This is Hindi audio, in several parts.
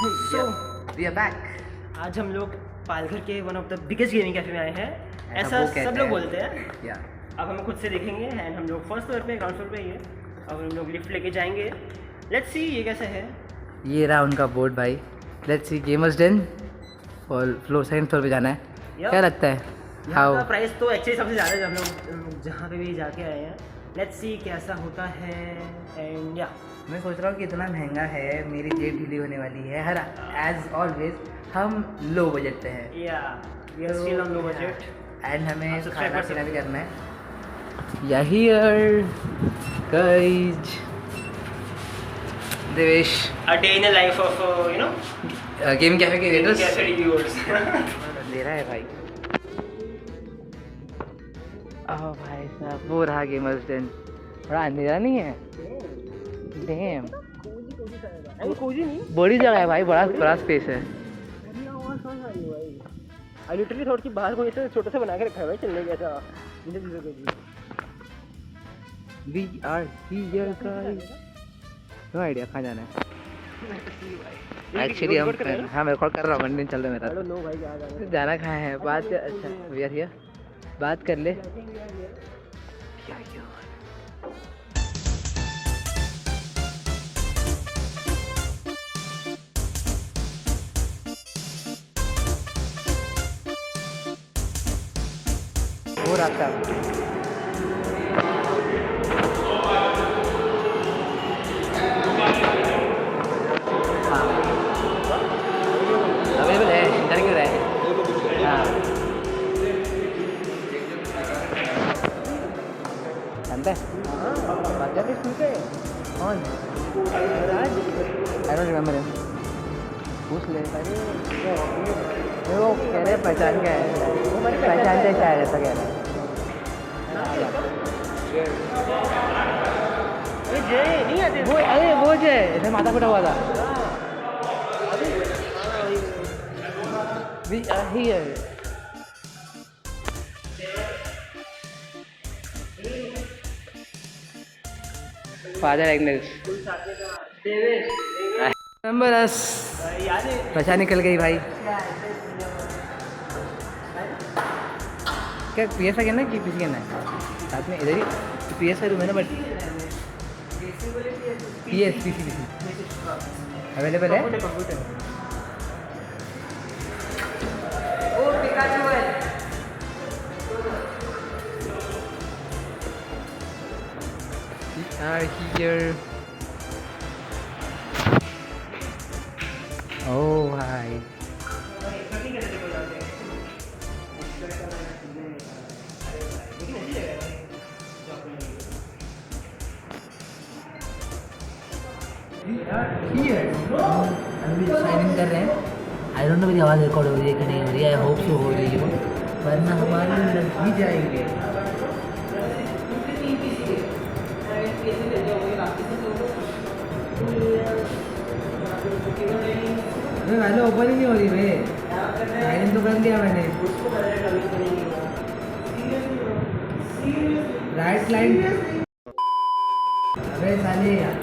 So we are back. आज हम लोग पालघर के one of the biggest gaming cafe में आए हैं, ऐसा सब लोग बोलते हैं। या अब हम खुद से देखेंगे एंड हम लोग फर्स्ट फ्लोर पे ग्राउंड फ्लोर पे ही है। अब हम लोग लिफ्ट लेके जाएंगे, लेट्स सी ये कैसा है। ये रहा उनका बोर्ड भाई, लेट्स सी गेमर्स डेन और फ्लोर सेकंड फ्लोर पे जाना है। क्या लगता है यहाँ का प्राइस तो एक्चुअली सबसे ज़्यादा है, हम लोग जहाँ पे भी जाके आए हैं। लेट्स सी कैसा होता है एंड या मैं सोच रहा हूँ कि इतना महंगा है, मेरी जेब ढीली होने वाली है। हर एज ऑलवेज हम लो बजट पे हैं या we are still on low budget and हमें आप subscribe खाना कर पीना भी सकते करना है। या here guys Devesh a day in the life of you know game cafe के रेटर्स कैफे रिव्यूअर्स। दे रहा है भाई। ओह भाई साहब, वो रहा गेमर्स डेन। बड़ा अंधेरा नहीं है, डैम कोजी नहीं बड़ी जगह है भाई, बड़ा बड़ा स्पेस है। आई लिटरली थॉट कि बाहर को ऐसे छोटा सा बना के रखा है भाई चलने के ऐसा इन चीज़ों के लिए। We are here guys. No idea कहाँ जाना है एक्चुअली। हम हाँ मैं रिकॉर्ड कर रहा हूँ, कंटिन्यू चल रहा है मेरा। नो भाई क्या जाना है। जाना कहाँ है बात। अच्छा वी आर हियर, बात कर ले। वो रास्ता अवेलेबल है, डर क्यों रहा है? हाँ जानता है बात कर रहे कौन? I don't remember him. पूछ ले। वो कह रहे पहचान क्या है, पहचानते हैं शायद, ऐसा कह रहे हैं। जय नहीं आते वो अरे वो जो है इसमें माथा फटा हुआ था। We are here. Father Agnes. Remember us. याद है पहचान निकल गई भाई। क्या पी एस का कहना है कि पी सी कहना है? साथ में इधर ही पी एस का रूम है ना, but P S P C available है। We are here. Oh hi. अभी साइन इन कर रहे हैं। आई डोंट नो मेरी आवाज़ रिकॉर्ड हो रही है कि नहीं हो रही है। आई होप सो हो रही हो, वरना हमारी लग भी जाएंगे। पहले ओपन ही नहीं हो रही भाई, साइन इन तो कर लिया मैंने। राइट लाइन अबे साले यार।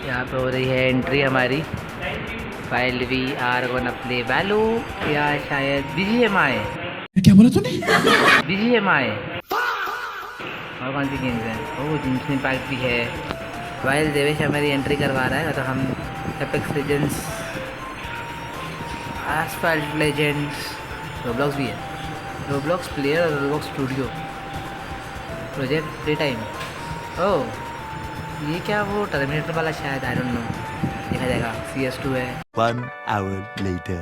यहाँ पे हो रही है एंट्री हमारी। File we are gonna play value या शायद BGMI। क्या बोला तूने? BGMI और कौन सी गेम्स हैं? ओह जिनकी इम्पैक्ट भी है। वाइल देवेश हमारी एंट्री करवा रहा है, तो हम Apex Legends, Asphalt Legends, Roblox भी है, रोब्लॉक्स प्लेयर और Roblox studio project free time. Oh ये क्या वो टर्मिनेटर वाला शायद, आई डोंट नो, देखा जाएगा। CS2 है। 1 hour later.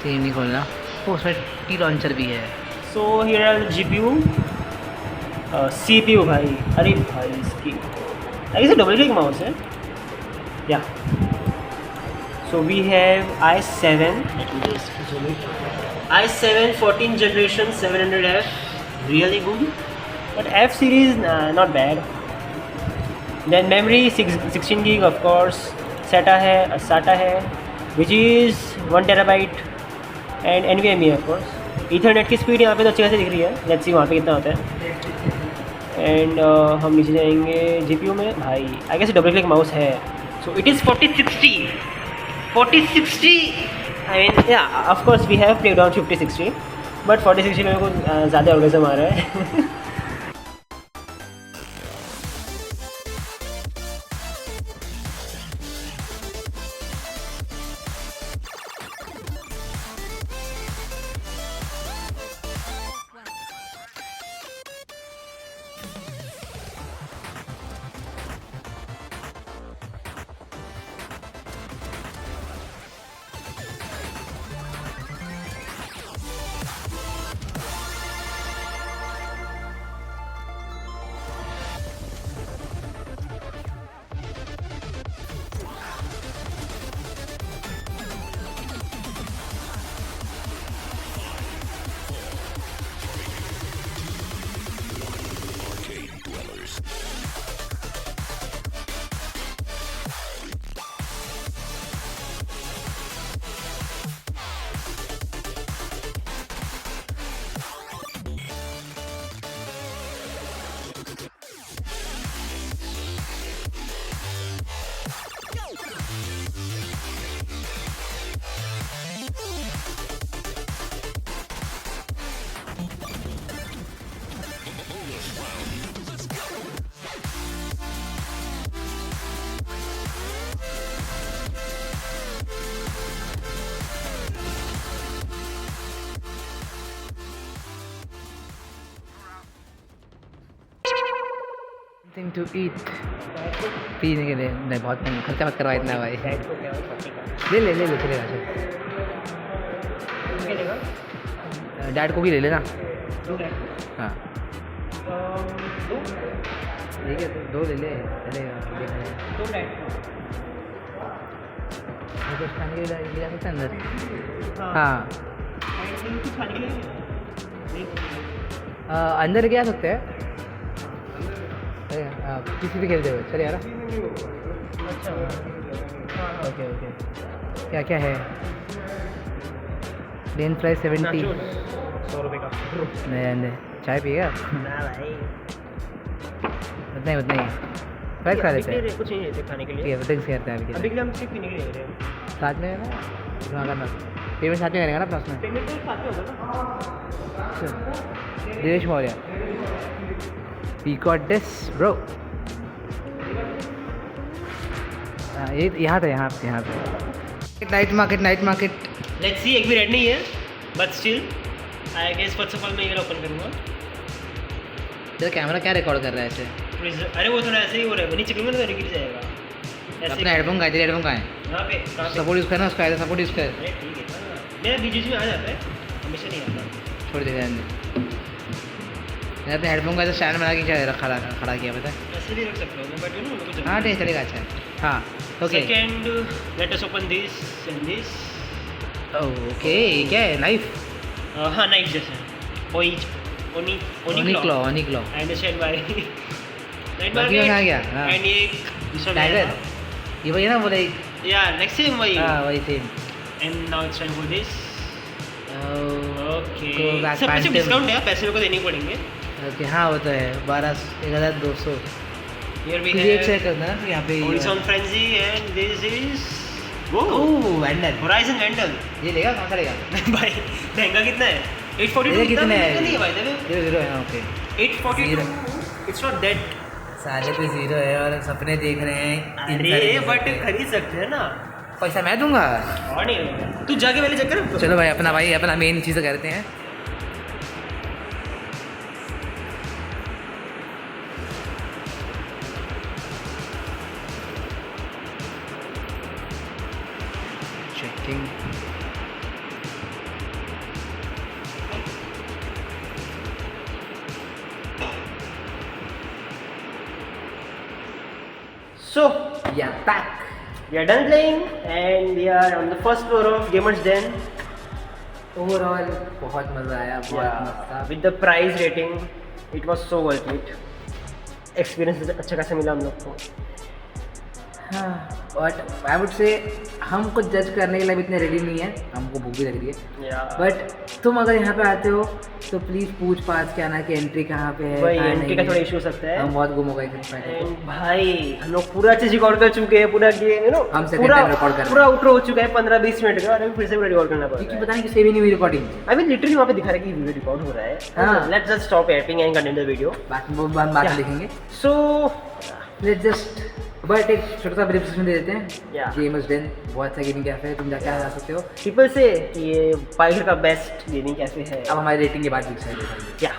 टीम नहीं खोलना। ओ उसमें टी लॉन्चर भी है। So here are GPU CPU भाई। अरे भाई इसकी आई डबल क्लिक माउस है या। So we have i7 14th generation 700F, really good, but F series not bad. Then memory 16 gig of course, SATA है, which is 1 TB and NVMe of course. Ethernet की स्पीड यहाँ पे तो अच्छी खासी दिख रही है, लेट्स सी वहाँ पे कितना होता है। एंड हम नीचे जाएंगे GPU में, भाई I guess double click mouse है, so it is 4060 I mean या of course we have played on 5060 but 4060 मेरे को ज़्यादा ऑर्गेजम आ रहा है। Something to eat. पीने के लिए नहीं, बहुत नहीं, खर्चा मत करवा इतना भाई। ले ले ले ले चलेगा चल। डैड को भी ले लेना। हाँ ठीक है, तो 2 ले ले चलेगा। कुछ खाने के लिए ले जा सकते हैं अंदर। हाँ अंदर क्या सकते हैं, किसी भी खेलते हुए चले यार। ओके ओके, क्या क्या है? प्लेन फ्राई 70, 100 रुपये का। नहीं चाय पिएगा? उतना ही फ्राइज खा लेते हैं, कुछ नहीं लेते खाने के लिए। ठीक है ड्रिंक्स करते हैं अभी के लिए हम सिर्फ पीने के लिए ले रहे हैं। साथ में है ना, हाँ करना पेमेंट साथ में करेगा ना अपना उसमें। पेमेंट तो साथ में होगा ना। Dinesh Maurya, we got this bro. ये यहाँ पे नाइट मार्केट लेट्स सी, एक भी रेड नहीं है but still I guess first of all मैं ये ओपन करूँगा। तेरा कैमरा क्या रिकॉर्ड कर रहा है ऐसे? अरे वो थोड़ा ऐसे ही हो रहा है, नीचे करूँगा तो गिर जाएगा। अपना हेडफोन का है, तेरे हेडफोन का है यहाँ पे सपोर्ट यूज़ करना, उसका है सपोर्ट यूज़ कर। अरे ठीक है ना, मेरा बीच में आ जाता है, हमेशा नहीं आता। छोड़ दे मैंने अपने हेडफोन का ऐसे स्टैंड बना के क्या खड़ा किया पता है? ऐसे भी रख सकता हूँ बट यू नो मेरे को हाँ ठीक चलेगा, अच्छा हाँ okay. Second let us open this and this. Okay क्या है, नाइफ? हाँ नाइफ जैसे ओनिक्लो आई अंडरस्टैंड भाई। नाइट बाकी में आ गया एंड ये टाइगर, ये वही ना बोले या नेक्स्ट सेम वही। हाँ वही same. And now it's time for this. Okay Go back सब कुछ Phantom। डिस्काउंट है, पैसे मेरे को देने पड़ेंगे। ओके हाँ वो तो है 1200 हियर वी तुझे एक हैव चेक करना ना यहाँ पे। Horizon frenzy and this is vandal, horizon vandal. ये लेगा कौन सा लेगा? भाई महंगा कितना है? 842 कितने है? नहीं है भाई, 0 है ओके। 842 it's not that. सारे पे 0 है और सपने देख रहे हैं। अरे बट खरीद सकते हैं ना, पैसा मैं दूंगा। और नहीं तू जाके पहले चेक कर। चलो भाई अपना मेन चीज़ करते हैं। Checking So yeah, back. We are done playing and we are on the first floor of Gamers Den. Overall बहुत मज़ा आया, बहुत मज़ा। With the price rating, it was so worth it. Experience अच्छा खासा मिला हम लोग को। हाँ, बट आई वुड से हम कुछ जज करने के लिए भी इतने रेडी नहीं है, हमको भूख भी लग रही है। बट तुम अगर यहाँ पे आते हो तो प्लीज़ पूछ पाछ के आना कि एंट्री कहाँ पे है। भाई एंट्री का थोड़ा इशू हो सकता है, हम बहुत गुम हो गए थे। एंड भाई हम लोग पूरा चीज रिकॉर्ड कर चुके हैं, पूरा गेम यू नो हम second पूरा time record कर रहे हैं। पूरा आउटरो हो चुका है 15-20 मिनट का, और अभी फिर से पूरा रिकॉर्ड करना पड़ क्योंकि रहा है। पता नहीं कि सेव ही नहीं हुई रिकॉर्डिंग। आई मीन लिटरली वहाँ पे दिखा रहा है कि वीडियो रिकॉर्ड हो रहा है। हाँ। Let's just stop editing and continue the video. बाकी वो बात Yeah. लिखेंगे। सो लेट्स जस्ट बट एक छोटा सा ब्रीफ सेशन दे देते हैं। Yeah. गेम इज डन, बहुत अच्छा गेमिंग कैफे है, तुम जाके आ सकते हो। पीपल से कि ये पाइगर का बेस्ट गेमिंग कैफे है। अब हमारी रेटिंग के बाद डिसाइड होगा। क्या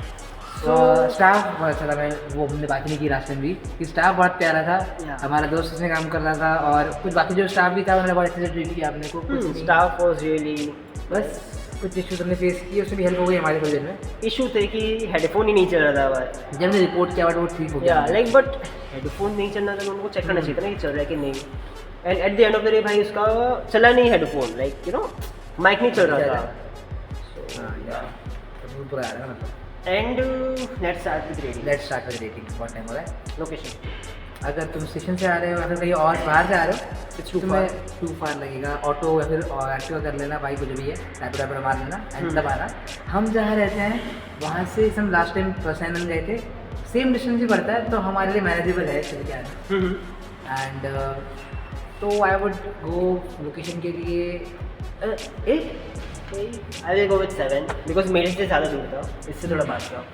तो स्टाफ बहुत अच्छा था, मैं वो हमने बात नहीं की लास्ट टाइम भी कि स्टाफ बहुत प्यारा था। Yeah. हमारा दोस्त उसमें काम कर रहा था और कुछ बाकी जो स्टाफ भी था उन्होंने बहुत अच्छे से ट्रीट किया अपने को। कुछ नहीं, स्टाफ वाज रियली बस कुछ इश्यूज हमने फेस किए, उसमें भी हेल्प हो गई हमारे प्रोजेक्ट में। इशू थे कि हेडफोन ही नहीं चल रहा था भाई। जब हमने रिपोर्ट किया बट वो ठीक हो गया। लाइक बट हेडफोन नहीं चलना था तो उनको चेक करना चाहिए था ना कि चल रहा है कि नहीं। End at the end of the day भाई उसका चला नहीं headphone, like you know mic नहीं चल रहा था। हाँ यार, तो बुरा आ रहा है मतलब। And let's start with rating. Let's start with rating. बहुत टाइम हो रहा है। लोकेशन अगर तुम स्टेशन से आ रहे हो या फिर कहीं और बाहर से आ रहे हो It's too तुम्हें टू फार लगेगा। ऑटो या फिर एक्टिवा कर लेना, बाइक कुछ भी है, रैपिडो मार लेना एंड तब आना। हम जहाँ रहते हैं वहाँ से हम लास्ट टाइम प्रसन्न गए थे, सेम डिस्टेंस ही पड़ता है तो हमारे लिए मैनेजेबल है चल के आना। एंड तो आई वुड गो लोकेशन के लिए 8। I will go with 7 because मेरे से ज़्यादा दूर था, इससे थोड़ा पास था।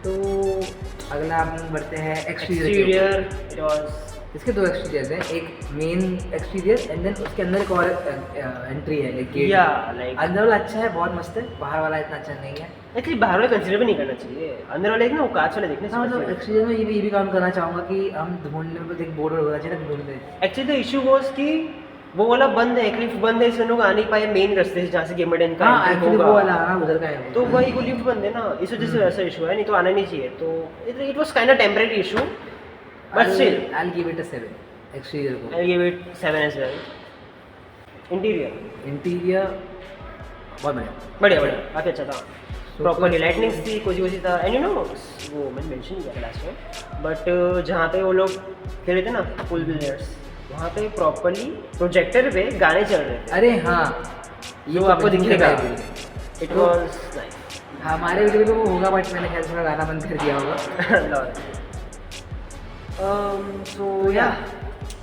तो अगला हम बढ़ते हैं एक्सटीरियर। एक्सटीरियर इट वाज इसके दो एक्सटीरियर्स हैं, एक मेन एक्सटीरियर एंड देन उसके अंदर एक और एंट्री है, लाइक गेट। लाइक अंदर वाला अच्छा है, बहुत मस्त है, बाहर वाला इतना अच्छा नहीं है। एक्चुअली बाहर वाले कंसीडर भी नहीं करना चाहिए, अंदर वाले एक ना वो कांच वाले देखने हाँ मतलब चाहिए। एक्सटीरियर में ये भी काउंट करना चाहूँगा कि हम ढूंढने में एक बोर्ड होना चाहिए ना ढूंढने। एक्चुअली द इशू वाज कि वो वाला बंद है, क्लिफ बंद है, इसलिए लोग आ नहीं पाए मेन रास्ते से जहाँ से गेम डेन का हाँ entry एक्चुअली होगा। वो वाला हाँ उधर का है। तो वही को लिफ्ट बंद है ना, इस वजह से वैसा इशू है, नहीं तो आना नहीं चाहिए। तो it was kind of temporary issue but still I give it a 7 exterior को। I give it 7 as well. Interior interior बहुत बढ़िया बढ़िया काफ़ी अच्छा था, प्रॉपरली लाइटनिंग्स थी, कोजी था। एंड यू नो वो मैंने मेंशन किया लास्ट टाइम, बट जहाँ पे वो लोग खेल रहे थे ना फुल बिलियर्ड्स, वहाँ पे प्रॉपरली प्रोजेक्टर पे गाने चल रहे थे। अरे हाँ ये वो आपको दिखेगा, इट तो- वाज नाइस। हमारे वीडियो में वो होगा बट मैंने ख्याल से गाना बंद कर दिया होगा। सो या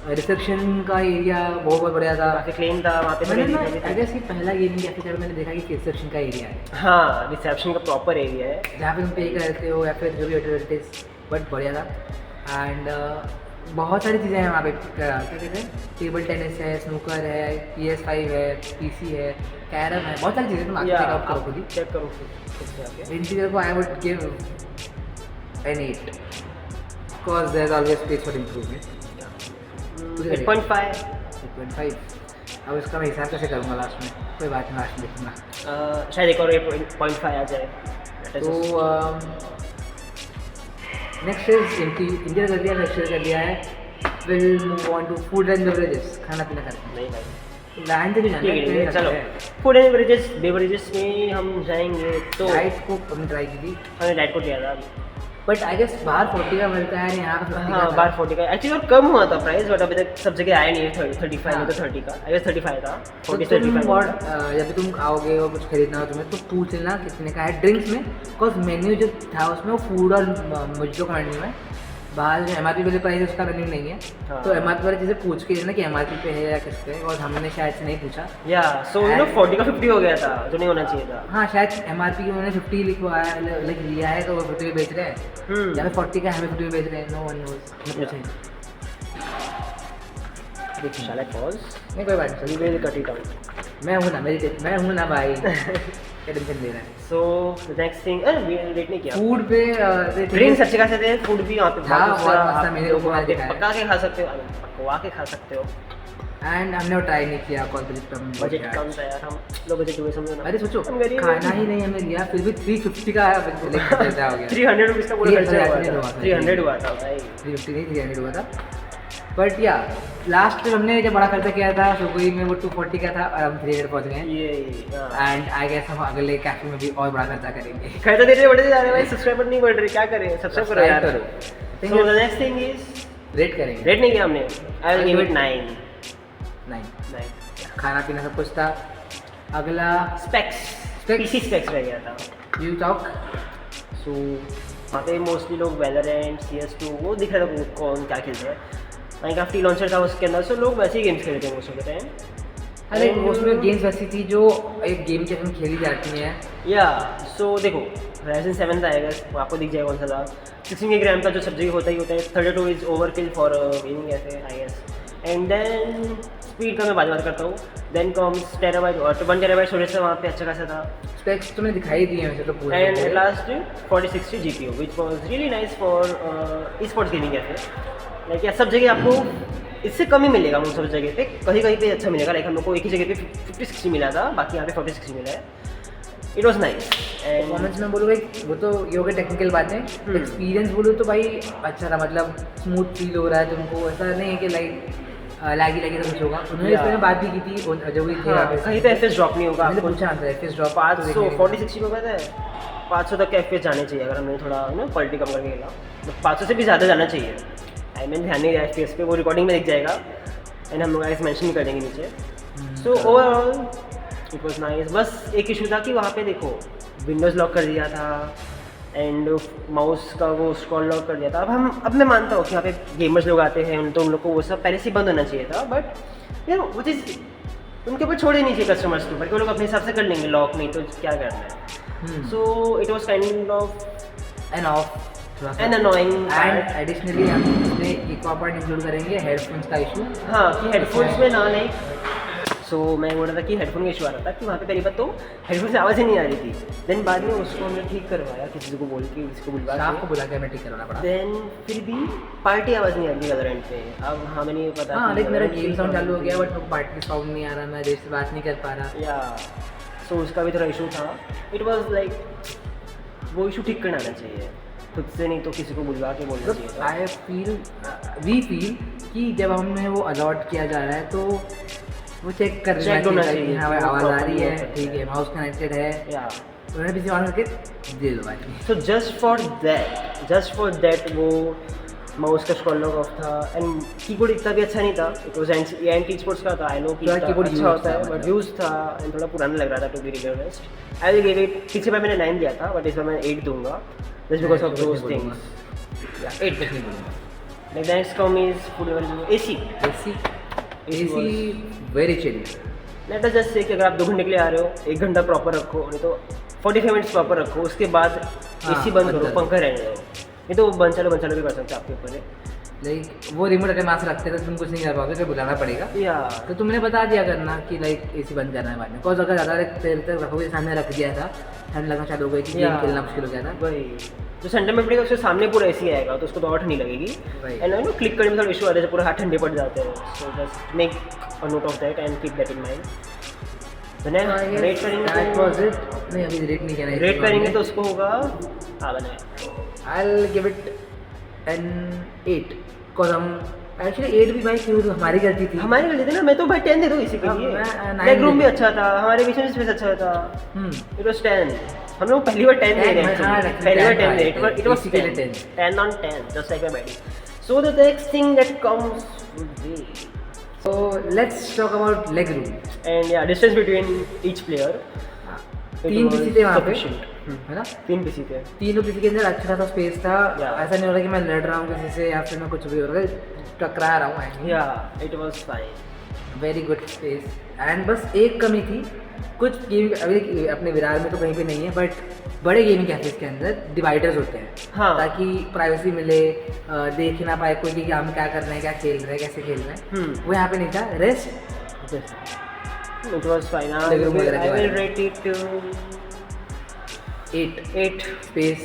रिसेप्शन का एरिया बहुत बढ़िया था। काफ़ी क्लीन था वहाँ पे। मैंने ना थोड़ी आई गेस कि पहला गेमिंग कैफे जब मैंने देखा कि रिसेप्शन का एरिया है हाँ रिसेप्शन का प्रॉपर एरिया है। जहाँ पे तुम पे करते हो या फिर जो भी एडवर्टाइज, बट बढ़िया था। एंड बहुत सारी चीज़ें हैं वहाँ पे, क्या कहते हैं, टेबल टेनिस है, स्नूकर है, PS5 है, PC है, कैरम है, बहुत सारी चीज़ें तुम आके चेकआउट करो खुद ही। चेक करो खुद से आके। इंटीरियर को I would give an 8 because there's always space for improvement. 8.5 8.5। अब इसका मैं हिसाब कैसे करूँगा लास्ट में, कोई बात नहीं, लास्ट में देखूँगा। शायद एक और 8.5 आ जाए। तो नेक्स्ट इज इंटीरियर कर दिया, एक्सटीरियर कर दिया है। Will move on to food and beverages, खाना पीना करते नहीं भाई हैं। लैंड भी जाना ठीक है है, चलो फूड एंड बेवरेजेस में हम जाएंगे। तो डाइट को हमने ट्राई की थी हमने डाइट को लिया था, बट आई गेस बाहर 40 का मिलता है, यहाँ पे 50 हाँ का था। बार 40 का एक्चुअली और कम हुआ था प्राइस, बट अभी तक सब जगह आया नहीं है। 35 में तो हाँ। 30 का आई गेस 35 था, तो 40 तुम 35 बहुत जब भी तुम आओगे और कुछ खरीदना हो तुम्हें तो पूछ लेना कितने का है ड्रिंक्स में, बिकॉज मेन्यू जो था उसमें वो फूड और मुझो का मेन्यू है। बाहर जो MRP वाले प्राइस उसका मेन्यू नहीं है। हाँ। तो MRP वाली चीज़ें पूछ के लेना कि MRP पे है या किस पे, और हमने शायद से नहीं पूछा। या सो यू नो 40 का 50 हो गया था, जो नहीं होना चाहिए था। हाँ शायद MRP की उन्होंने 50 लिखवाया लिख लिया है तो वो 50 में बेच रहे हैं, या फिर 40 का हमें 50 में बेच रहे हैं। No one knows. देखिए Shall I pause? नहीं कोई बात We नहीं, will cut it out. मैं हूँ ना भाई। क्या टेंशन ले रहा है। So the next thing, we rate नहीं किया। फूड पे ड्रिंक्स अच्छे खासे थे, फूड भी यहाँ पे हाँ, बहुत बहुत अच्छा, मस्त था, आप मेरे लोग को वहाँ पे दिखाया। पका के खा सकते हो, पकवा के खा सकते हो। एंड हमने वो ट्राई नहीं किया, कॉल बजट कम था यार, हम लोग बजट हुए समझो ना। अरे सोचो हम गरीब खाना हैं। ही नहीं हमने लिया, फिर भी 350 का खर्चा हो गया। 300 रुपीज़ का पूरा खर्चा हुआ 300 था। 300 हुआ था भाई। 350 नहीं 300 हुआ था। बट या लास्ट में हमने जब बड़ा खर्चा किया था सुगुई में वो 240 का था और हम 300 पहुँच गए। ये हाँ। एंड आई गेस हम अगले कैफे में भी और बड़ा खर्चा करेंगे। खर्चा देते बढ़ते जा रहे हैं भाई, सब्सक्राइबर नहीं बढ़ रहे, क्या करें, सब्सक्राइब करो यार। करो। So the next thing is rate करेंगे। रेट नहीं किया हमने, आई विल गिव इट 9। 9। खाना पीना सब कुछ था। अगला स्पेक्स, पीसी स्पेक्स रह गया था। You talk. सो वहाँ पे मोस्टली लोग वैलोरेंट, CS2 वो दिख रहा था कौन क्या खेल रहा है। माइनक्राफ्ट लॉन्चर था उसके अंदर, सो लोग वैसे ही गेम्स खेलते हैं मोस्ट ऑफ द टाइम। अरे उसमें गेम्स ऐसी थी जो एक गेम के अंदर खेली जाती हैं। या सो देखो Ryzen 7 था आएगा, आपको दिख जाएगा कौन सा था। 16 GB रैम था जो सब जगह होता ही होता है। 32 इज ओवरकिल फॉर गेमिंग ऐसे I guess. And then speed का मैं बात करता हूँ। देन कम्स टेराबाइट और 1 TB स्टोरेज था वहाँ पे, अच्छा खासा था। स्पेक्स तो मैंने दिखाई दी है वैसे तो पूरा। And last 4060 GPU which was really nice for esports gaming ऐसे। लाइक सब जगह आपको इससे कम ही मिलेगा, वो सब जगह पे कहीं कहीं पे अच्छा मिलेगा। लाइक हम लोग को एक ही जगह पे 50-60 मिला था, बाकी यहाँ पे 40-60 मिला है। It was nice. And performance में बोलो भाई वो तो ये हो गई टेक्निकल बातें। एक्सपीरियंस बोलो तो भाई अच्छा था, मतलब स्मूथ फील हो रहा है तुमको, ऐसा नहीं है कि लाइक लैगी तो कुछ होगा। उन्होंने इसमें बात भी की थी जो भी थे यहाँ पे, कहीं पे FPS ड्रॉप नहीं होगा। मैंने पूछा आंसर FPS ड्रॉप 500 40-60 पे कहता है 500 तक का FPS जाने चाहिए अगर हमने थोड़ा क्वालिटी कम करके खेला। तो 500 से भी ज़्यादा जाना चाहिए। आई मीन ध्यान नहीं दिया FPS पे, वो रिकॉर्डिंग में दिख जाएगा एंड हम लोग ऐसे मेंशन कर देंगे नीचे। So overall it was nice. बस एक इशू था कि वहाँ पे देखो विंडोज़ लॉक कर दिया था एंड माउस का वो स्क्रॉल लॉक कर दिया था। अब मैं मानता हूँ कि यहाँ पे गेमर्स लोग आते हैं तो उन लोग को वो सब पहले से बंद होना चाहिए था, बट यार वो चीज़ उनके ऊपर छोड़ नहीं चाहिए कस्टमर्स के ऊपर, कि वो लोग अपने हिसाब से कर लेंगे लॉक, नहीं तो क्या करना है। So it was kind of an annoying. And additionally हम इसमें एक और पॉइंट इंक्लूड करेंगे, हेडफोन्स का इशू। हाँ कि हेडफोन्स में ना नहीं। सो मैं बोल रहा था कि हेडफोन का इशू आ रहा था कि वहाँ पे पहली बात तो हेडफोन से आवाज़ ही नहीं आ रही थी। देन बाद में उसको हमने ठीक करवाया, किसी को बोल के, किसी को बुलवा के। आपको बुला के हमें ठीक करवाना पड़ा। देन फिर भी पार्टी आवाज़ नहीं आ रही वैलोरेंट पे। अब हमें नहीं पता। हाँ लाइक मेरा गेम साउंड चालू हो गया बट मेरे को पार्टी साउंड नहीं आ रहा, मैं देर से बात नहीं कर पा रहा। या सो उसका भी थोड़ा इशू था। इट वॉज लाइक वो इशू ठीक करना आना चाहिए खुद से, नहीं तो किसी को बुलवा के बोलना चाहिए। आई फील कि जब हमें वो अलॉट किया जा रहा है तो वो चेक कर लेना चाहिए। हाँ भाई आवाज़ आ रही है, ठीक है, माउस कनेक्टेड है, या उन्होंने पीछे ऑन करके दे दो भाई। सो जस्ट फॉर दैट वो माउस का स्क्रॉल लॉक ऑफ था एंड कीबोर्ड इतना भी अच्छा नहीं था। इट वाज एंटी स्पोर्ट्स का था। आई नो कि कीबोर्ड अच्छा होता है बट यूज था एंड थोड़ा पुराना लग रहा था to be really honest. I will give it, पिछले बार मैंने 9 दिया था बट इस बार मैं 8 दूंगा just because of those things. 8 like next come is full AC very chill. Let us just say कि अगर आप 2 घंटे के लिए आ रहे हो 1 घंटा प्रॉपर रखो, नहीं तो 45 मिनट्स प्रॉपर रखो, उसके बाद AC बंद करो, पंखा रहने दो, नहीं तो बंद चलो भी कर सकते आपके ऊपर है। लाइक वो रिमोट अपने पास रखते थे, तुम कुछ नहीं कर पाओगे, फिर बुलाना पड़ेगा। या तो तुमने बता दिया करना कि लाइक AC बंद करना है बाद में, बिकॉज अगर ज़्यादा देर तक रखोगे, सामने रख दिया था, ठंड लगना चालू हो गई थी, गेम खेलना मुश्किल हो गया था। वही जो सेंटर में पड़ेगा उसके सामने पूरा AC आएगा तो उसको तो और ठंडी लगेगी एंड नो क्लिक करने में थोड़ा इशू आता है, पूरा हाथ ठंडे पड़ जाते हैं। So just make a note of that and keep that in mind. Rate करेंगे तो उसको होगा I'll give it an 8 because हम एक्चुअली 8 भी भाई क्यों, हमारी गलती थी। हमारी गलती थी ना, मैं तो भाई 10 दे दूँ इसी के लिए। बैक रूम भी अच्छा था, हमारे बीच में स्पेस अच्छा था। It was 10। हम लोग पहली बार 10 दे रहे हैं, पहली बार 10 दे। It was 10 on 10 just like my body. So the next thing that comes would be, so let's talk about leg room and yeah, distance between each player. 3 PC थे वहाँ पे, है ना? 3 पीसी थे। तीनों पीसी के अंदर अच्छा खासा स्पेस था। Yeah. ऐसा नहीं हो रहा कि मैं लड़ रहा हूँ किसी से या फिर मैं कुछ भी हो रहा है, टकरा रहा हूँ। Yeah, it was fine. Very good space. And बस एक कमी थी, कुछ गेम अभी अपने विरार में तो कहीं पे नहीं है, बट बड़े गेमिंग कैफेज के अंदर डिवाइडर्स होते हैं। हाँ। ताकि प्राइवेसी मिले, देख ना पाए कोई कि हम क्या कर रहे हैं, क्या खेल रहे हैं, कैसे खेल रहे हैं। वो यहाँ पे नहीं था। Rest It was fine. I will rate it 8. Space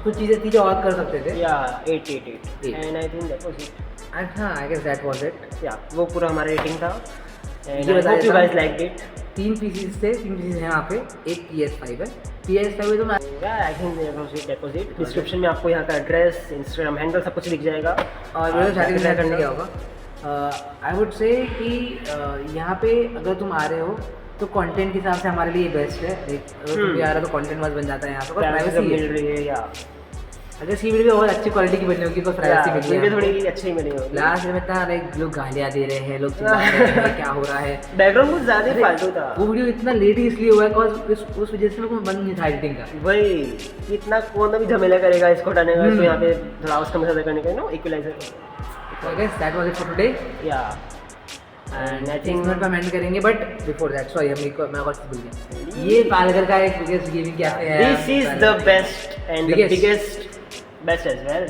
कुछ चीज़ें थी जो और कर सकते थे। Yeah, 8. And I think that was it. And हाँ I guess that was it. Yeah, वो पूरा हमारा रेटिंग था। And ये I बता hope you देता guys हूँ। liked it. 3 पीसीज थे, 3 पीसीज हैं यहाँ पे। एक PS5 है, PS5 तो मैं Yeah, I think that was it. Description में आपको यहाँ का एड्रेस, Instagram हैंडल सब कुछ दिख जाएगा। और वीडियो स्टार्टिंग में करने क्या होगा, आई वुड से कि यहाँ पे अगर तुम आ रहे हो तो कंटेंट के हिसाब से हमारे लिए बेस्ट है। अगर तुम भी आ रहे हो तो कंटेंट मस्त बन जाता है यहाँ पे, प्राइवेसी मिल रही है। या अगर इसकी वीडियो बहुत अच्छी क्वालिटी की बनी होगी तो प्राइवेसी मिल वीडियो जाएगी। थोड़ी अच्छी मिली होगी। लास्ट में इतना लाइक लोग गालियाँ दे रहे हैं, लोग चिल्ला रहे हैं, क्या हो रहा है। बैकग्राउंड कुछ ज़्यादा ही अरे, फालतू था। वो वीडियो इतना लेट ही इसलिए हुआ है बिकॉज उस वजह से मेरे को मन नहीं था एडिटिंग का। वही इतना कौन भी झमेला करेगा इसको हटाने का, इसको यहाँ पे थोड़ा आवाज़ कम ज़्यादा करने का, no equaliser. So I guess that was it for today. या एंड आई थिंक मिनट में एंड करेंगे, बट बिफोर दैट सॉरी मैं कुछ भूल गया। ये पालघर का एक बिगेस्ट गेमिंग कैफे है। This is the best and the biggest best as well,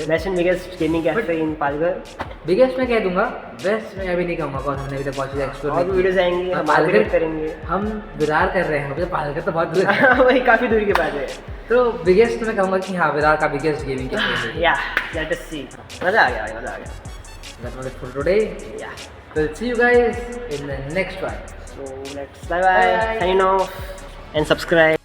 best and biggest gaming cafe in Palghar. Biggest मैं कह दूंगा, बेस्ट मैं अभी नहीं कहूँगा बिकॉज हमने अभी तक बहुत चीज़ एक्सप्लोर और भी वीडियोस आएंगे, हम पालघर करेंगे। हम विरार कर रहे हैं, पालघर तो बहुत दूर है। वही काफ़ी दूरी के बाद है। तो बिगेस्ट मैं कहूँगा कि हाँ विरार का बिगेस्ट गेमिंग कैफे है। या लेट अस सी, मज़ा आ गया भाई, मज़ा आ गया। That was it for today. Yeah. We'll see you guys in the next one. So let's bye bye, sign off and subscribe.